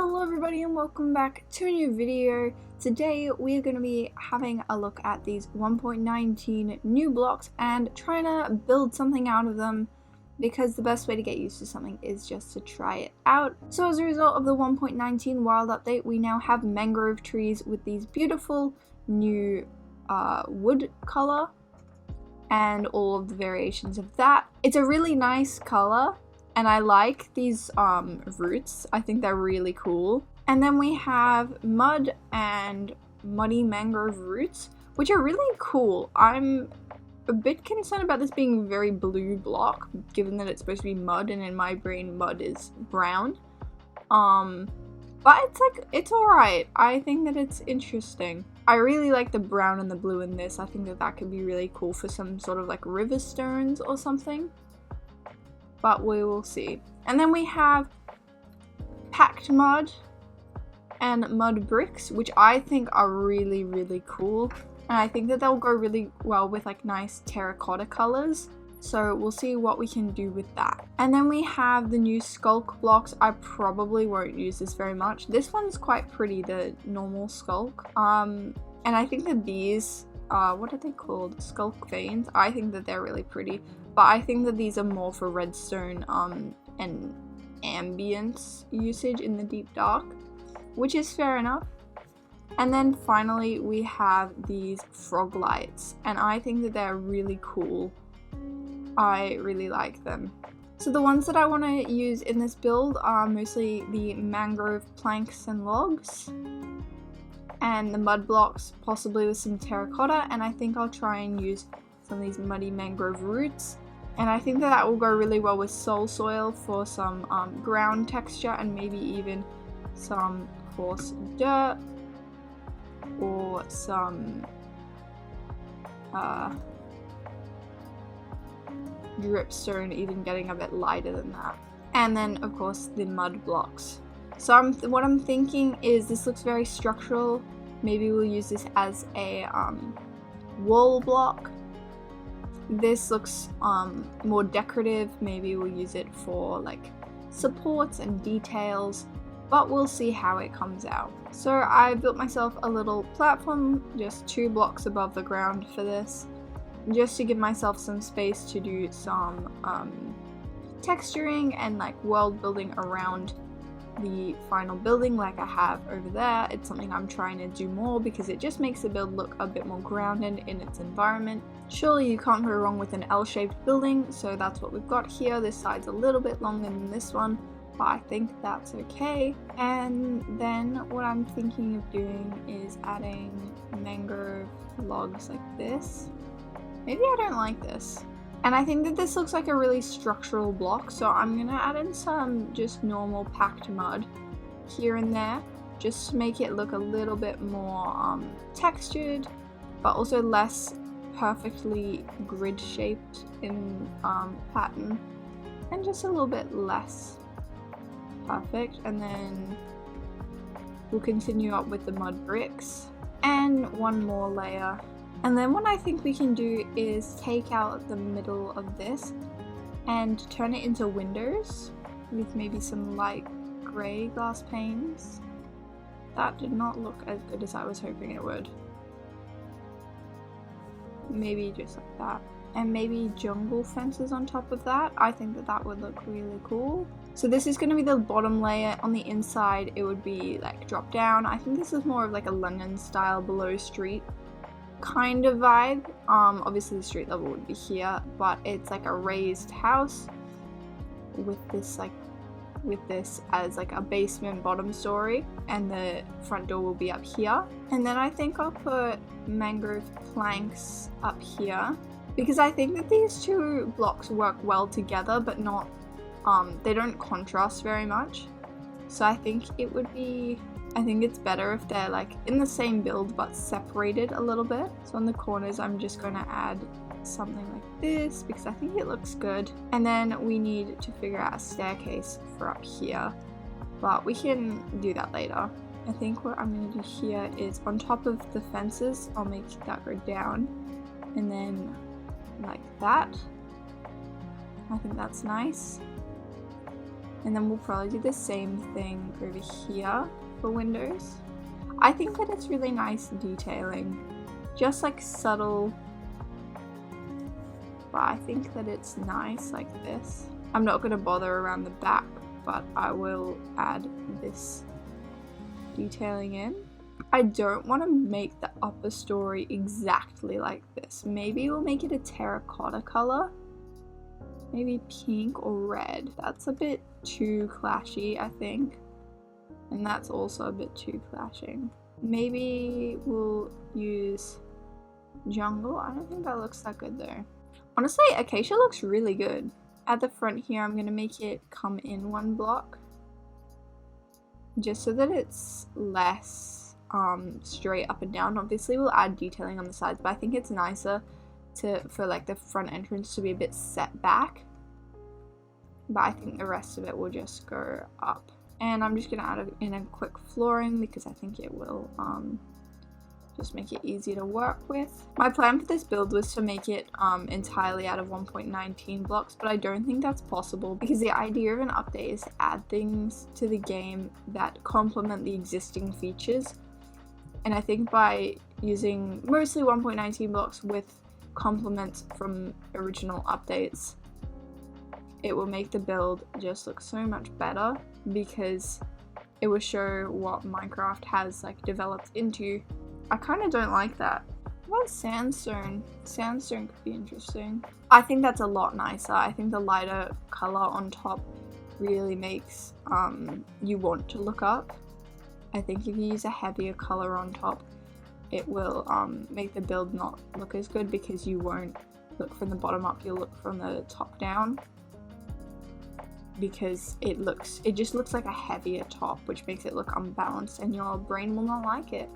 Hello everybody and welcome back to a new video. Today we are going to be having a look at these 1.19 new blocks and trying to build something out of them, because the best way to get used to something is just to try it out. So as a result of the 1.19 wild update, we now have mangrove trees with these beautiful new wood color and all of the variations of that. It's a really nice color. And I like these roots. I think they're really cool. And then we have mud and muddy mangrove roots, which are really cool. I'm a bit concerned about this being a very blue block, given that it's supposed to be mud, and in my brain mud is brown. But it's alright. I think that it's interesting. I really like the brown and the blue in this. I think that that could be really cool for some sort of like river stones or something. But we will see. And then we have packed mud and mud bricks, which I think are really, really cool. And I think that they'll go really well with like nice terracotta colors. So we'll see what we can do with that. And then we have the new skulk blocks. I probably won't use this very much. This one's quite pretty, the normal skulk. And I think that these, what are they called? Skulk veins. I think that they're really pretty. But I think that these are more for redstone and ambience usage in the deep dark, which is fair enough. And then finally we have these frog lights, and I think that they're really cool. I really like them. So the ones that I want to use in this build are mostly the mangrove planks and logs, and the mud blocks, possibly with some terracotta, and I think I'll try and use some of these muddy mangrove roots. And I think that will go really well with soul soil for some ground texture, and maybe even some coarse dirt or some dripstone, even getting a bit lighter than that. And then of course the mud blocks. So what I'm thinking is this looks very structural. Maybe we'll use this as a wall block. This looks more decorative. Maybe we'll use it for like supports and details, but we'll see how it comes out. So I built myself a little platform just 2 blocks above the ground for this, just to give myself some space to do some texturing and like world building around the final building like I have over there. It's something I'm trying to do more because it just makes the build look a bit more grounded in its environment. Surely you can't go wrong with an L-shaped building, so that's what we've got here. This side's a little bit longer than this one, but I think that's okay. And then what I'm thinking of doing is adding mangrove logs like this. Maybe I don't like this. And I think that this looks like a really structural block, so I'm gonna add in some just normal packed mud here and there, just to make it look a little bit more textured, but also less perfectly grid shaped in pattern, and just a little bit less perfect. And then we'll continue up with the mud bricks and one more layer. And then what I think we can do is take out the middle of this and turn it into windows with maybe some light grey glass panes. That did not look as good as I was hoping it would. Maybe just like that. And maybe jungle fences on top of that. I think that that would look really cool. So this is going to be the bottom layer. On the inside it would be like drop down. I think this is more of like a London style below street kind of vibe. Obviously the street level would be here, but it's like a raised house with this as like a basement bottom story, and the front door will be up here. And then I think I'll put mangrove planks up here, because I think that these 2 blocks work well together, but not they don't contrast very much. So I think it's better if they're like in the same build but separated a little bit. So on the corners I'm just going to add something like this because I think it looks good. And then we need to figure out a staircase for up here, but we can do that later. I think what I'm going to do here is on top of the fences I'll make that go down, and then like that. I think that's nice. And then we'll probably do the same thing over here for windows. I think that it's really nice detailing, just like subtle, but I think that it's nice like this. I'm not going to bother around the back, but I will add this detailing in. I don't want to make the upper story exactly like this. Maybe we'll make it a terracotta color. Maybe pink or red. That's a bit too clashy, I think. And that's also a bit too clashing. Maybe we'll use jungle. I don't think that looks that good though. Honestly, acacia looks really good. At the front here, I'm going to make it come in one block. Just so that it's less straight up and down. Obviously we'll add detailing on the sides, but I think it's nicer for like the front entrance to be a bit set back, but I think the rest of it will just go up. And I'm just gonna add in a quick flooring because I think it will just make it easy to work with. My plan for this build was to make it entirely out of 1.19 blocks, but I don't think that's possible because the idea of an update is to add things to the game that complement the existing features. And I think by using mostly 1.19 blocks with complements from original updates, it will make the build just look so much better because it will show what Minecraft has like developed into. I kind of don't like that. What about sandstone? Sandstone could be interesting. I think that's a lot nicer. I think the lighter color on top really makes you want to look up. I think if you use a heavier color on top, it will make the build not look as good because you won't look from the bottom up, you'll look from the top down. Because it just looks like a heavier top, which makes it look unbalanced and your brain will not like it.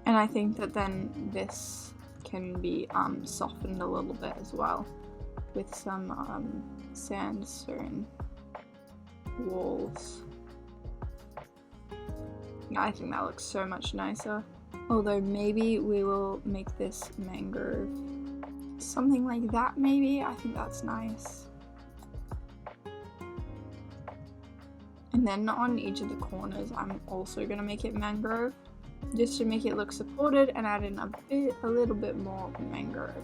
And I think that then this can be softened a little bit as well with some sandstone walls. I think that looks so much nicer. Although maybe we will make this mangrove. Something like that maybe. I think that's nice. And then on each of the corners I'm also going to make it mangrove. Just to make it look supported and add in a little bit more mangrove.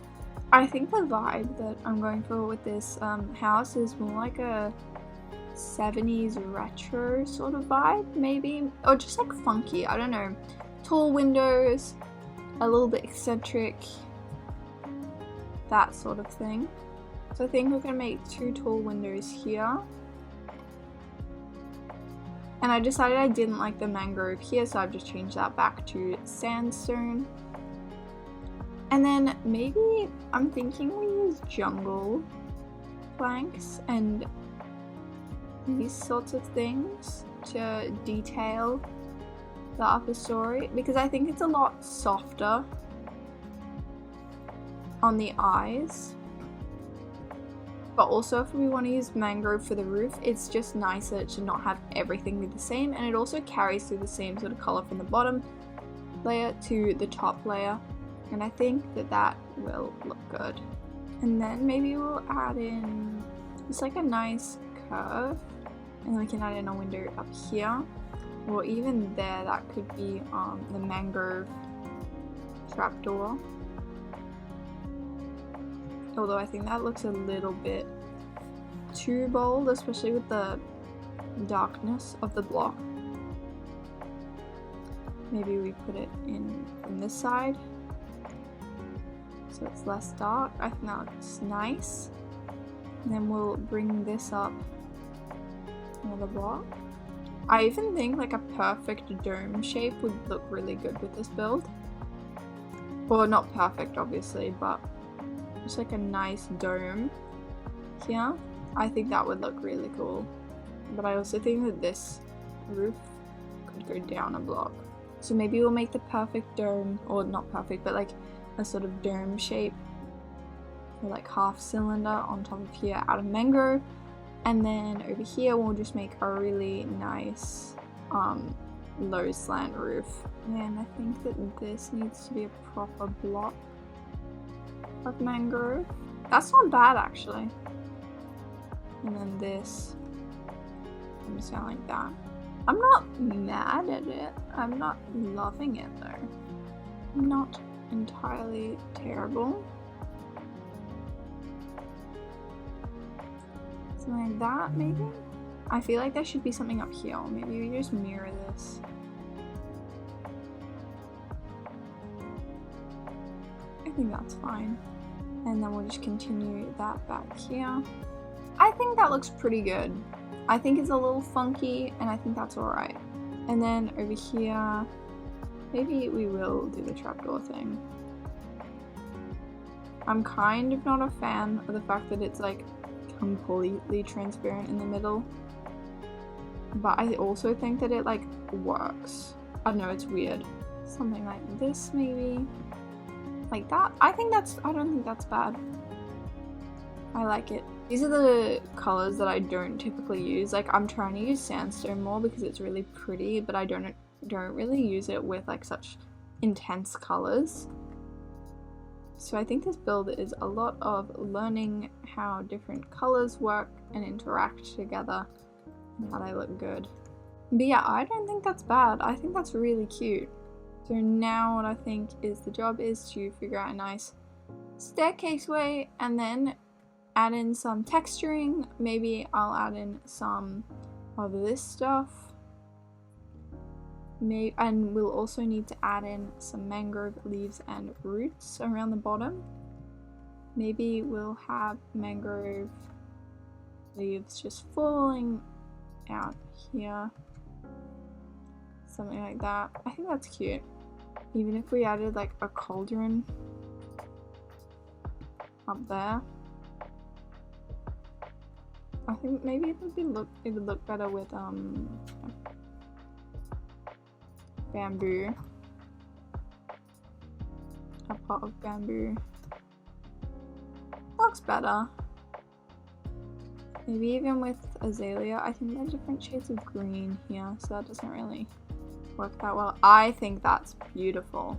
I think the vibe that I'm going for with this house is more like a 70s retro sort of vibe, maybe, or just like funky, I don't know. Tall windows, a little bit eccentric, that sort of thing. So I think we're gonna make 2 tall windows here. And I decided I didn't like the mangrove here, so I've just changed that back to sandstone. And then maybe I'm thinking we use jungle planks and these sorts of things to detail the upper story, because I think it's a lot softer on the eyes. But also if we want to use mangrove for the roof, it's just nicer to not have everything be the same, and it also carries through the same sort of color from the bottom layer to the top layer, and I think that that will look good. And then maybe we'll add in just like a nice curve, and then we can add in a window up here, or even there. That could be the mangrove trapdoor. Although I think that looks a little bit too bold, especially with the darkness of the block. Maybe we put it in from this side so it's less dark. I think that looks nice. And then we'll bring this up another block. I even think like a perfect dome shape would look really good with this build. Well, not perfect obviously, but just like a nice dome here. I think that would look really cool. But I also think that this roof could go down a block. So maybe we'll make the perfect dome, or not perfect, but like a sort of dome shape, or like half cylinder on top of here out of mangrove. And then over here we'll just make a really nice low slant roof. And I think that this needs to be a proper block of mangrove. That's not bad actually. And then this Something sound like that. I'm not mad at it. I'm not loving it though. Not entirely terrible. Something like that, maybe? I feel like there should be something up here. Maybe we just mirror this. I think that's fine. And then we'll just continue that back here. I think that looks pretty good. I think it's a little funky, and I think that's alright. And then over here, maybe we will do the trapdoor thing. I'm kind of not a fan of the fact that it's like completely transparent in the middle. But I also think that it like works. I don't know, it's weird. Something like this maybe. Like that. I don't think that's bad. I like it. These are the colors that I don't typically use. Like I'm trying to use sandstone more because it's really pretty, but I don't really use it with like such intense colors. So I think this build is a lot of learning how different colors work and interact together and how they look good. But yeah, I don't think that's bad. I think that's really cute. So now what I think is the job is to figure out a nice staircase way and then add in some texturing. Maybe I'll add in some of this stuff. And we'll also need to add in some mangrove leaves and roots around the bottom. Maybe we'll have mangrove leaves just falling out here. Something like that. I think that's cute. Even if we added like a cauldron up there. I think maybe it would look better with bamboo. A pot of bamboo. Looks better. Maybe even with azalea. I think there are different shades of green here, so that doesn't really work that well. I think that's beautiful.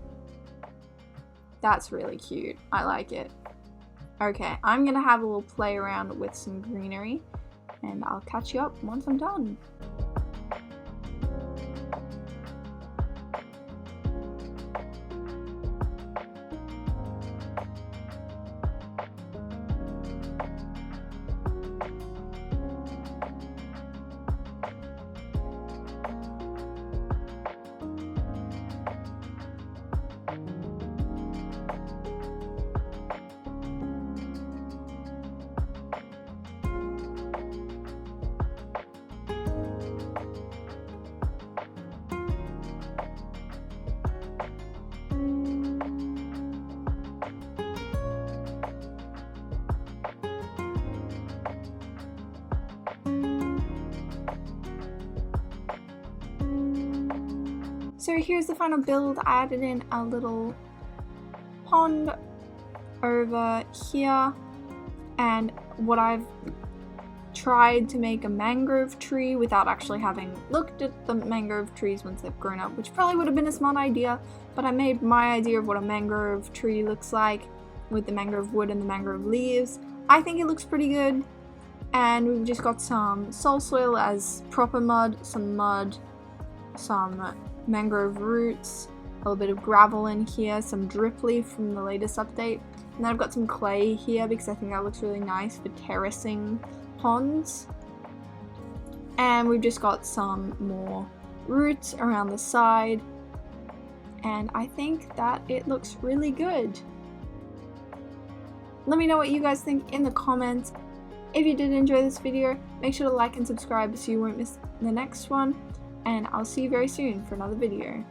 That's really cute. I like it. Okay, I'm gonna have a little play around with some greenery and I'll catch you up once I'm done. So here's the final build. I added in a little pond over here, and what I've tried to make a mangrove tree without actually having looked at the mangrove trees once they've grown up, which probably would have been a smart idea, but I made my idea of what a mangrove tree looks like with the mangrove wood and the mangrove leaves. I think it looks pretty good, and we've just got some soul soil as proper mud, some mangrove roots, a little bit of gravel in here, some drip leaf from the latest update, and then I've got some clay here because I think that looks really nice for terracing ponds. And we've just got some more roots around the side, and I think that it looks really good. Let me know what you guys think in the comments. If you did enjoy this video, make sure to like and subscribe so you won't miss the next one. And I'll see you very soon for another video.